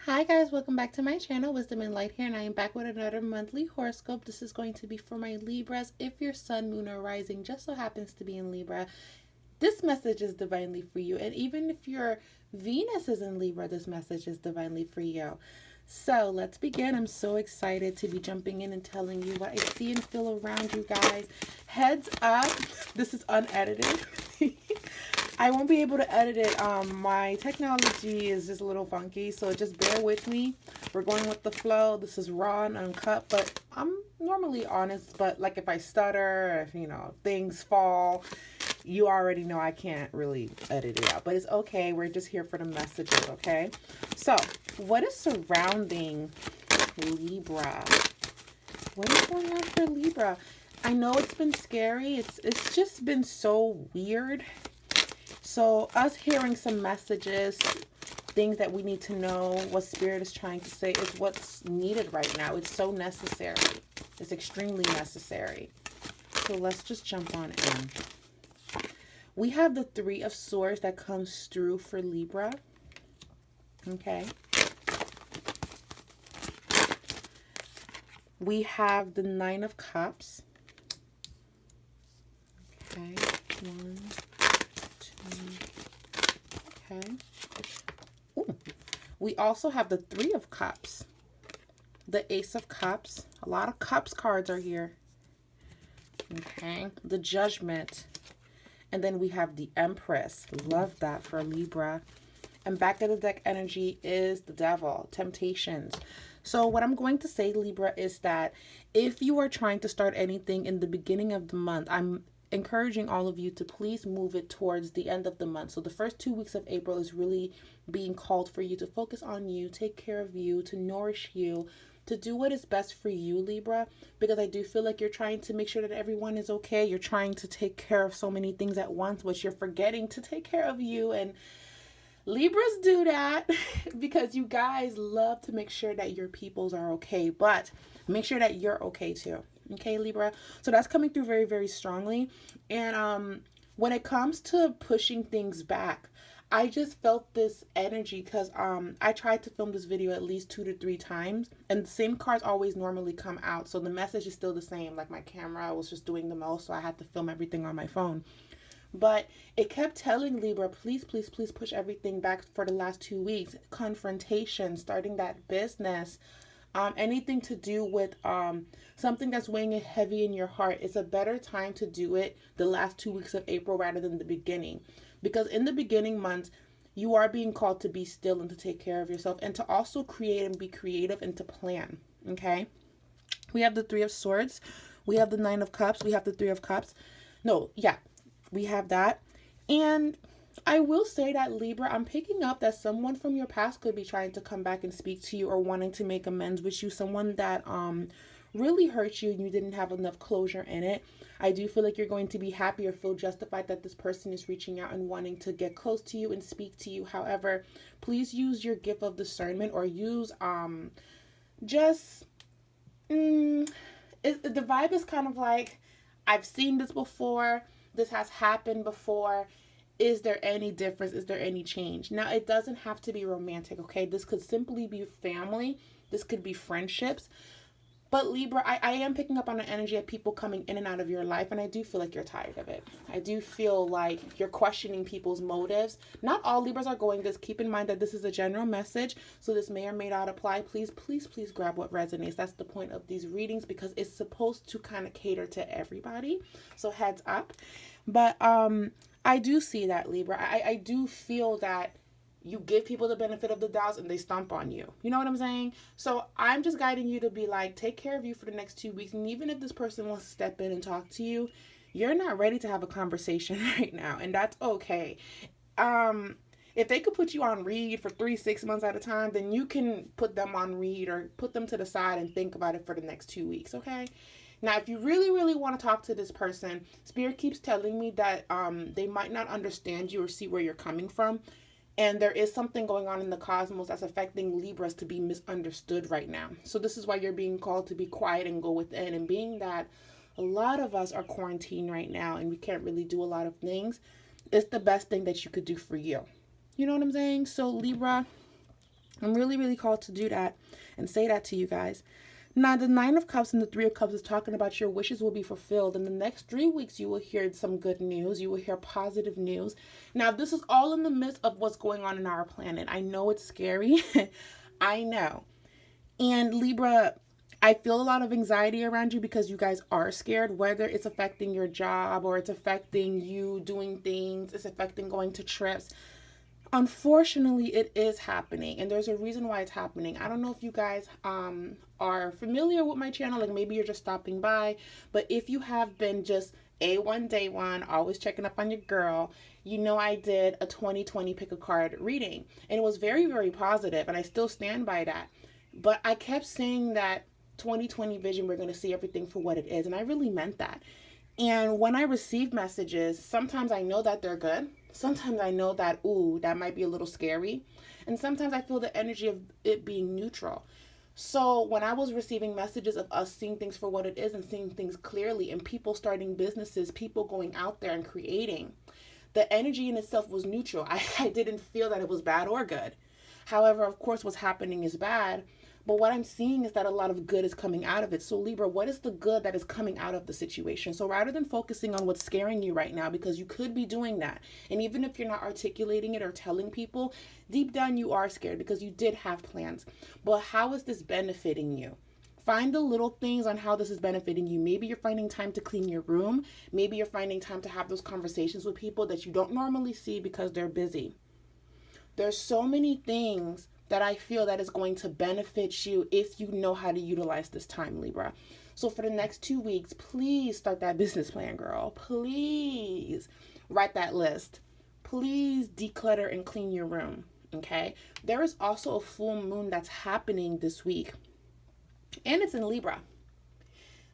Hi guys, welcome back to my channel, Wisdom and Light here, and I am back with another monthly horoscope. This is going to be for my Libras. If your sun, moon, or rising just so happens to be in Libra, this message is divinely for you. And even if your Venus is in Libra, this message is divinely for you. So let's begin. I'm so excited to be jumping in and telling you what I see and feel around you guys. Heads up, this is unedited. I won't be able to edit it. My technology is just a little funky, so just bear with me. We're going with the flow. This is raw and uncut, but I'm normally honest. But like if I stutter, if things fall, you already know I can't really edit it out. But it's okay. We're just here for the messages, okay? So, what is surrounding Libra? What is going on for Libra? I know it's been scary. It's just been so weird. So us hearing some messages, things that we need to know, what Spirit is trying to say is what's needed right now. It's so necessary. It's extremely necessary. So let's just jump on in. We have the Three of Swords that comes through for Libra. Okay. We have the Nine of Cups. Okay. One, okay. Ooh. We also have the Three of Cups, the Ace of Cups. A lot of Cups cards are here. Okay. The Judgment. And then we have the Empress. Love that for Libra. And back of the deck energy is the Devil, Temptations. So what I'm going to say, Libra, is that if you are trying to start anything in the beginning of the month, I'm encouraging all of you to please move it towards the end of the month. So the first 2 weeks of April is really being called for you to focus on you, take care of you, to nourish you, to do what is best for you, Libra, because I do feel like you're trying to make sure that everyone is okay. You're trying to take care of so many things at once, but you're forgetting to take care of you. And Libras do that because you guys love to make sure that your peoples are okay, but make sure that you're okay too. Okay, Libra. So that's coming through very, very strongly. And when it comes to pushing things back, I just felt this energy because I tried to film this video at least 2 to 3 times, and the same cards always normally come out. So the message is still the same. Like my camera was just doing the most, so I had to film everything on my phone. But it kept telling Libra, please, please, please push everything back for the last 2 weeks. Confrontation, starting that business, anything to do with something that's weighing heavy in your heart. It's a better time to do it the last 2 weeks of April rather than the beginning. Because in the beginning months, you are being called to be still and to take care of yourself and to also create and be creative and to plan. Okay? We have the Three of Swords. We have the Nine of Cups. We have the Three of Cups. No, yeah, we have that. And I will say that, Libra, I'm picking up that someone from your past could be trying to come back and speak to you or wanting to make amends with you. Someone that really hurt you and you didn't have enough closure in it. I do feel like you're going to be happy or feel justified that this person is reaching out and wanting to get close to you and speak to you. However, please use your gift of discernment or use just the vibe is kind of like, I've seen this before. This has happened before. Is there any difference? Is there any change? Now, it doesn't have to be romantic, okay? This could simply be family. This could be friendships. But Libra, I am picking up on the energy of people coming in and out of your life, and I do feel like you're tired of it. I do feel like you're questioning people's motives. Not all Libras are going this. Keep in mind that this is a general message, so this may or may not apply. Please, please, please grab what resonates. That's the point of these readings because it's supposed to kind of cater to everybody. So heads up. But I do see that, Libra. I do feel that you give people the benefit of the doubt and they stomp on you. You know what I'm saying? So I'm just guiding you to be like, take care of you for the next 2 weeks. And even if this person wants to step in and talk to you, you're not ready to have a conversation right now. And that's okay. If they could put you on read for 3-6 months at a time, then you can put them on read or put them to the side and think about it for the next 2 weeks. Okay. Now, if you really, really want to talk to this person, Spirit keeps telling me that they might not understand you or see where you're coming from. And there is something going on in the cosmos that's affecting Libras to be misunderstood right now. So this is why you're being called to be quiet and go within. And being that a lot of us are quarantined right now and we can't really do a lot of things, it's the best thing that you could do for you. You know what I'm saying? So Libra, I'm really, really called to do that and say that to you guys. Now, the Nine of Cups and the Three of Cups is talking about your wishes will be fulfilled. In the next 3 weeks, you will hear some good news. You will hear positive news. Now, this is all in the midst of what's going on in our planet. I know it's scary. I know. And Libra, I feel a lot of anxiety around you because you guys are scared, whether it's affecting your job or it's affecting you doing things, it's affecting going to trips. Unfortunately, it is happening, and there's a reason why it's happening. I don't know if you guys are familiar with my channel, like maybe you're just stopping by, but if you have been just A1 day one, always checking up on your girl, you know I did a 2020 pick a card reading, and it was very, very positive, and I still stand by that. But I kept saying that 2020 vision, we're going to see everything for what it is, and I really meant that. And when I receive messages, sometimes I know that they're good. Sometimes I know that, ooh, that might be a little scary. And sometimes I feel the energy of it being neutral. So when I was receiving messages of us seeing things for what it is and seeing things clearly and people starting businesses, people going out there and creating, the energy in itself was neutral. I didn't feel that it was bad or good. However, of course, what's happening is bad. But what I'm seeing is that a lot of good is coming out of it. So Libra, what is the good that is coming out of the situation? So rather than focusing on what's scaring you right now, because you could be doing that, and even if you're not articulating it or telling people, deep down you are scared because you did have plans. But how is this benefiting you? Find the little things on how this is benefiting you. Maybe you're finding time to clean your room. Maybe you're finding time to have those conversations with people that you don't normally see because they're busy. There's so many things that I feel that is going to benefit you if you know how to utilize this time, Libra. So for the next 2 weeks, please start that business plan, girl. Please write that list. Please declutter and clean your room, okay? There is also a full moon that's happening this week, and it's in Libra.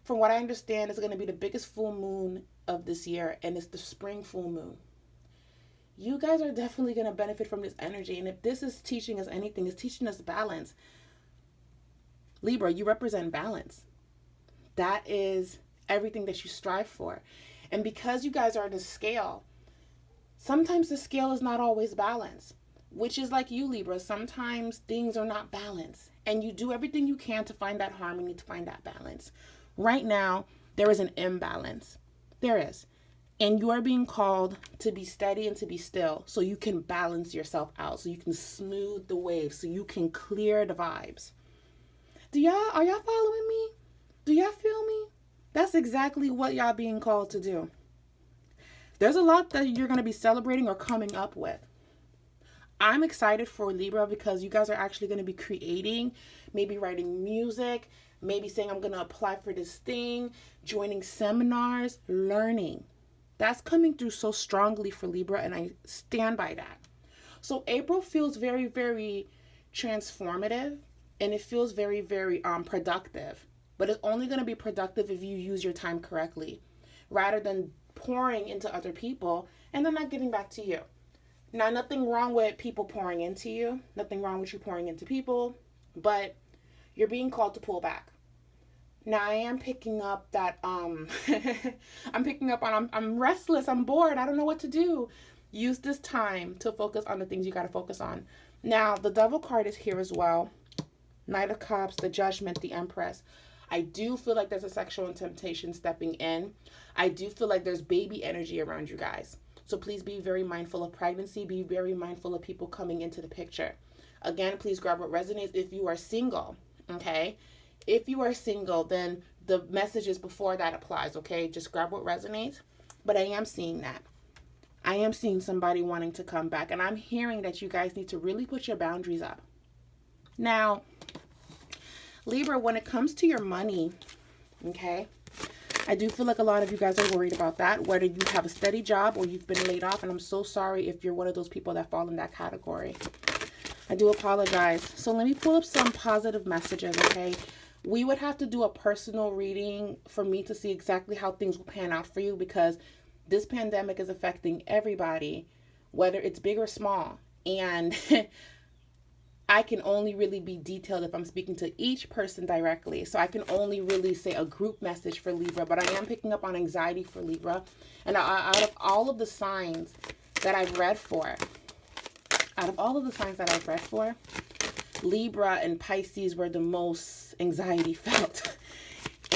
From what I understand, it's going to be the biggest full moon of this year, and it's the spring full moon. You guys are definitely going to benefit from this energy. And if this is teaching us anything, it's teaching us balance. Libra, you represent balance. That is everything that you strive for. And because you guys are the scale, sometimes the scale is not always balanced, which is like you, Libra. Sometimes things are not balanced. And you do everything you can to find that harmony, to find that balance. Right now, there is an imbalance. There is. And you are being called to be steady and to be still so you can balance yourself out, so you can smooth the waves, so you can clear the vibes. Are y'all following me? Do y'all feel me? That's exactly what y'all being called to do. There's a lot that you're going to be celebrating or coming up with. I'm excited for Libra because you guys are actually going to be creating, maybe writing music, maybe saying I'm going to apply for this thing, joining seminars, learning. That's coming through so strongly for Libra, and I stand by that. So April feels very, very transformative, and it feels very, very productive. But it's only going to be productive if you use your time correctly, rather than pouring into other people and then not giving back to you. Now, nothing wrong with people pouring into you. Nothing wrong with you pouring into people, but you're being called to pull back. Now I am picking up that I'm restless, I'm bored, I don't know what to do. Use this time to focus on the things you got to focus on. Now the Devil card is here as well. Knight of Cups, the Judgment, the Empress. I do feel like there's a sexual temptation stepping in. I do feel like there's baby energy around you guys. So please be very mindful of pregnancy. Be very mindful of people coming into the picture. Again, please grab what resonates if you are single, okay? If you are single, then the messages before that applies, okay? Just grab what resonates. But I am seeing that. I am seeing somebody wanting to come back. And I'm hearing that you guys need to really put your boundaries up. Now, Libra, when it comes to your money, okay, I do feel like a lot of you guys are worried about that, whether you have a steady job or you've been laid off. And I'm so sorry if you're one of those people that fall in that category. I do apologize. So let me pull up some positive messages, okay? We would have to do a personal reading for me to see exactly how things will pan out for you, because this pandemic is affecting everybody, whether it's big or small. And I can only really be detailed if I'm speaking to each person directly. So I can only really say a group message for Libra, but I am picking up on anxiety for Libra. And out of all of the signs that I've read for, Libra and Pisces were the most anxiety felt.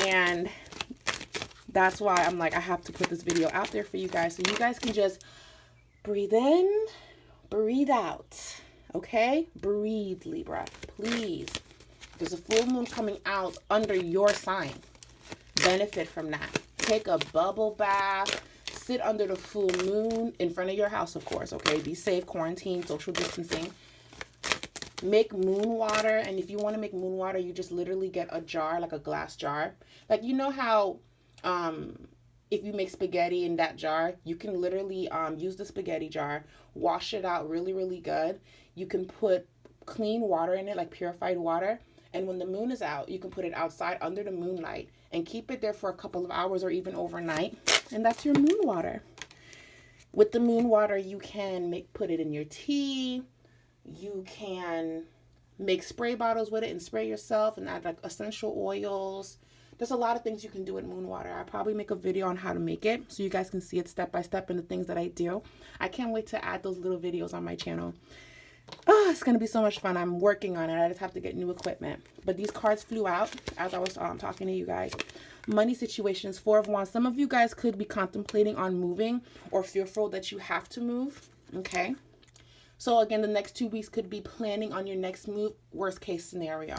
And that's why I'm like, I have to put this video out there for you guys so you guys can just breathe in, breathe out. Okay? Breathe, Libra. Please. There's a full moon coming out under your sign. Benefit from that. Take a bubble bath. Sit under the full moon in front of your house, of course. Okay? Be safe, quarantine, social distancing. Make moon water. And if you want to make moon water, you just literally get a jar, like a glass jar. Like, you know how if you make spaghetti in that jar, you can literally use the spaghetti jar, wash it out really, really good. You can put clean water in it, like purified water. And when the moon is out, you can put it outside under the moonlight and keep it there for a couple of hours or even overnight. And that's your moon water. With the moon water, you can put it in your tea. You can make spray bottles with it and spray yourself and add like essential oils. There's a lot of things you can do with moon water. I'll probably make a video on how to make it so you guys can see it step by step in the things that I do. I can't wait to add those little videos on my channel. Oh, it's going to be so much fun. I'm working on it. I just have to get new equipment. But these cards flew out as I was talking to you guys. Money situations, 4 of Wands. Some of you guys could be contemplating on moving or fearful that you have to move. Okay. So again, the next 2 weeks could be planning on your next move, worst case scenario.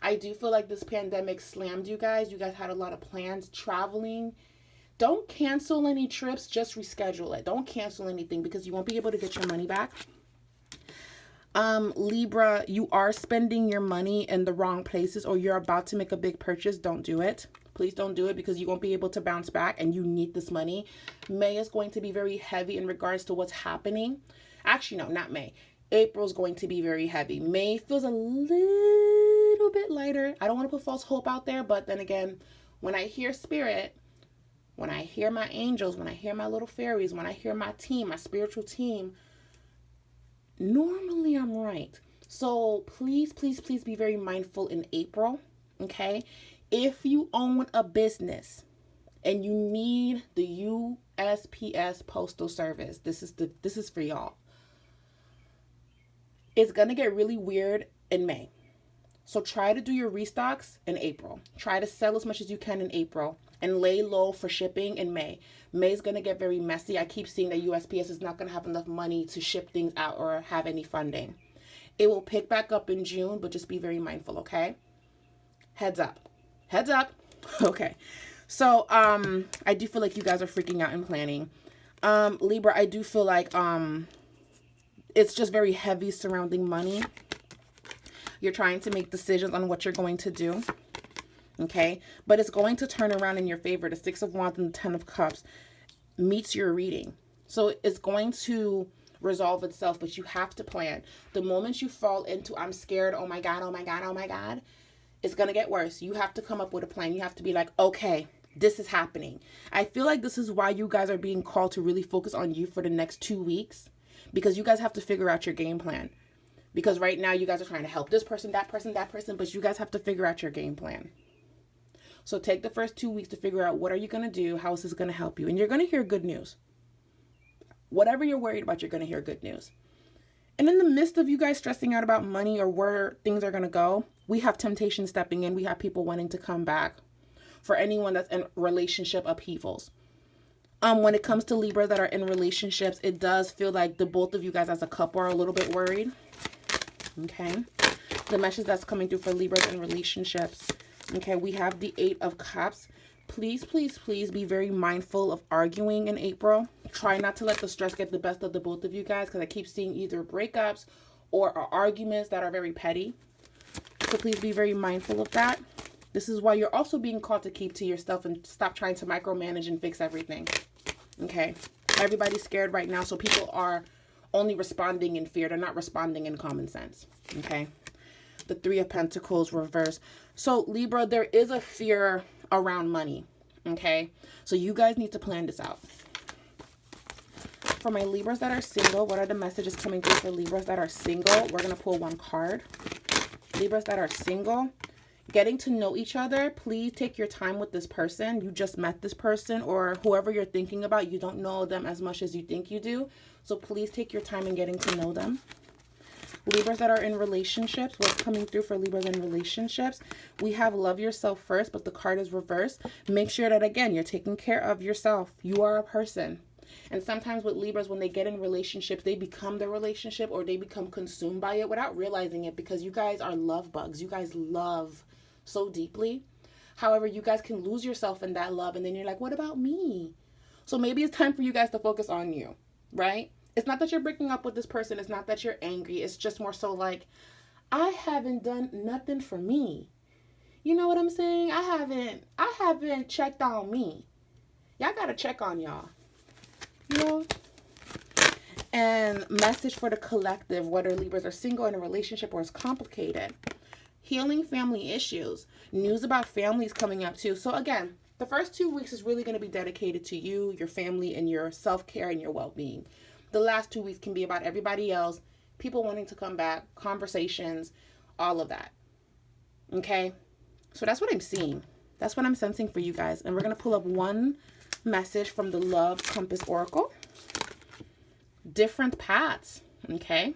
I do feel like this pandemic slammed you guys. You guys had a lot of plans, traveling. Don't cancel any trips, just reschedule it. Don't cancel anything because you won't be able to get your money back. Libra, you are spending your money in the wrong places or you're about to make a big purchase. Don't do it. Please don't do it because you won't be able to bounce back and you need this money. May is going to be very heavy in regards to what's happening. Actually, no, not May. April is going to be very heavy. May feels a little bit lighter. I don't want to put false hope out there, but then again, when I hear spirit, when I hear my angels, when I hear my little fairies, when I hear my team, my spiritual team, normally I'm right. So please, please, please be very mindful in April, okay? If you own a business and you need the USPS Postal Service, this is for y'all. It's going to get really weird in May. So try to do your restocks in April. Try to sell as much as you can in April and lay low for shipping in May. May is going to get very messy. I keep seeing that USPS is not going to have enough money to ship things out or have any funding. It will pick back up in June, but just be very mindful, okay? Heads up. Heads up. Okay. So I do feel like you guys are freaking out and planning. Libra, I do feel like it's just very heavy surrounding money. You're trying to make decisions on what you're going to do. Okay. But it's going to turn around in your favor. The 6 of Wands and the 10 of Cups meets your reading. So it's going to resolve itself, but you have to plan. The moment you fall into, I'm scared, oh my God, oh my God, oh my God, it's going to get worse. You have to come up with a plan. You have to be like, okay, this is happening. I feel like this is why you guys are being called to really focus on you for the next 2 weeks. Because you guys have to figure out your game plan. Because right now you guys are trying to help this person, that person, that person. But you guys have to figure out your game plan. So take the first 2 weeks to figure out what are you going to do? How is this going to help you? And you're going to hear good news. Whatever you're worried about, you're going to hear good news. And in the midst of you guys stressing out about money or where things are going to go, we have temptation stepping in. We have people wanting to come back. For anyone that's in relationship upheavals. When it comes to Libra that are in relationships, it does feel like the both of you guys as a couple are a little bit worried. Okay. The message that's coming through for Libras in relationships. Okay. We have the 8 of Cups. Please, please, please be very mindful of arguing in April. Try not to let the stress get the best of the both of you guys because I keep seeing either breakups or arguments that are very petty. So please be very mindful of that. This is why you're also being called to keep to yourself and stop trying to micromanage and fix everything. Okay. Everybody's scared right now. So people are only responding in fear. They're not responding in common sense. Okay. The 3 of Pentacles reverse. So Libra, there is a fear around money. Okay. So you guys need to plan this out. For my Libras that are single, what are the messages coming through for Libras that are single? We're going to pull one card. Libras that are single. Getting to know each other, please take your time with this person. You just met this person or whoever you're thinking about. You don't know them as much as you think you do. So please take your time in getting to know them. Libras that are in relationships, what's coming through for Libras in relationships? We have love yourself first, but the card is reversed. Make sure that, again, you're taking care of yourself. You are a person. And sometimes with Libras, when they get in relationships, they become the relationship or they become consumed by it without realizing it, because you guys are love bugs. You guys love so deeply. However, you guys can lose yourself in that love, and then you're like, what about me? So maybe it's time for you guys to focus on you, right? It's not that you're breaking up with this person. It's not that you're angry. It's just more so like, I haven't done nothing for me. You know what I'm saying? I haven't checked on me. Y'all gotta check on y'all. You know? And message for the collective, whether Libras are single, in a relationship, or it's complicated. Healing family issues. News about families coming up too. So again, the first 2 weeks is really going to be dedicated to you, your family, and your self-care and your well-being. The last 2 weeks can be about everybody else, people wanting to come back, conversations, all of that. Okay? So that's what I'm seeing. That's what I'm sensing for you guys. And we're going to pull up one message from the Love Compass Oracle. Different paths. Okay?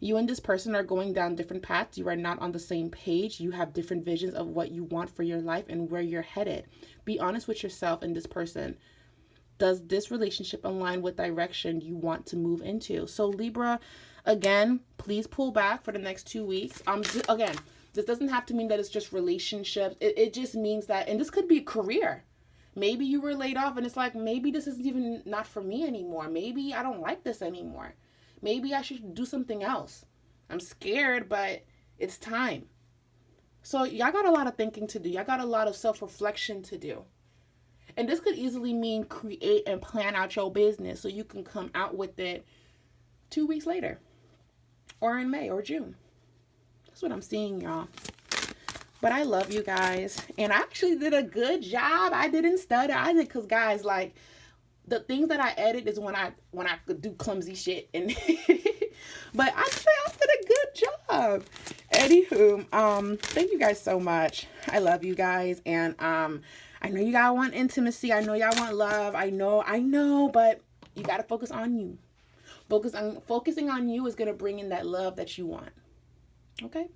You and this person are going down different paths. You are not on the same page. You have different visions of what you want for your life and where you're headed. Be honest with yourself and this person. Does this relationship align with direction you want to move into? So Libra, again, please pull back for the next 2 weeks. Again, this doesn't have to mean that it's just relationships. It just means that, and this could be a career. Maybe you were laid off and it's like, maybe this is even not for me anymore. Maybe I don't like this anymore. Maybe I should do something else. I'm scared, but it's time. So y'all got a lot of thinking to do. Y'all got a lot of self-reflection to do. And this could easily mean create and plan out your business so you can come out with it 2 weeks later. Or in May or June. That's what I'm seeing, y'all. But I love you guys. And I actually did a good job. I didn't stutter. I did, because guys, like, the things that I edit is when I do clumsy shit. And but I say I did a good job. Anywho, thank you guys so much. I love you guys. And I know you gotta want intimacy. I know y'all want love. I know, but you gotta focus on you. Focusing on you is gonna bring in that love that you want. Okay?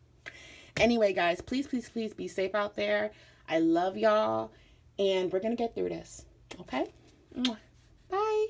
Anyway, guys, please, please, please be safe out there. I love y'all. And we're gonna get through this. Okay? Bye.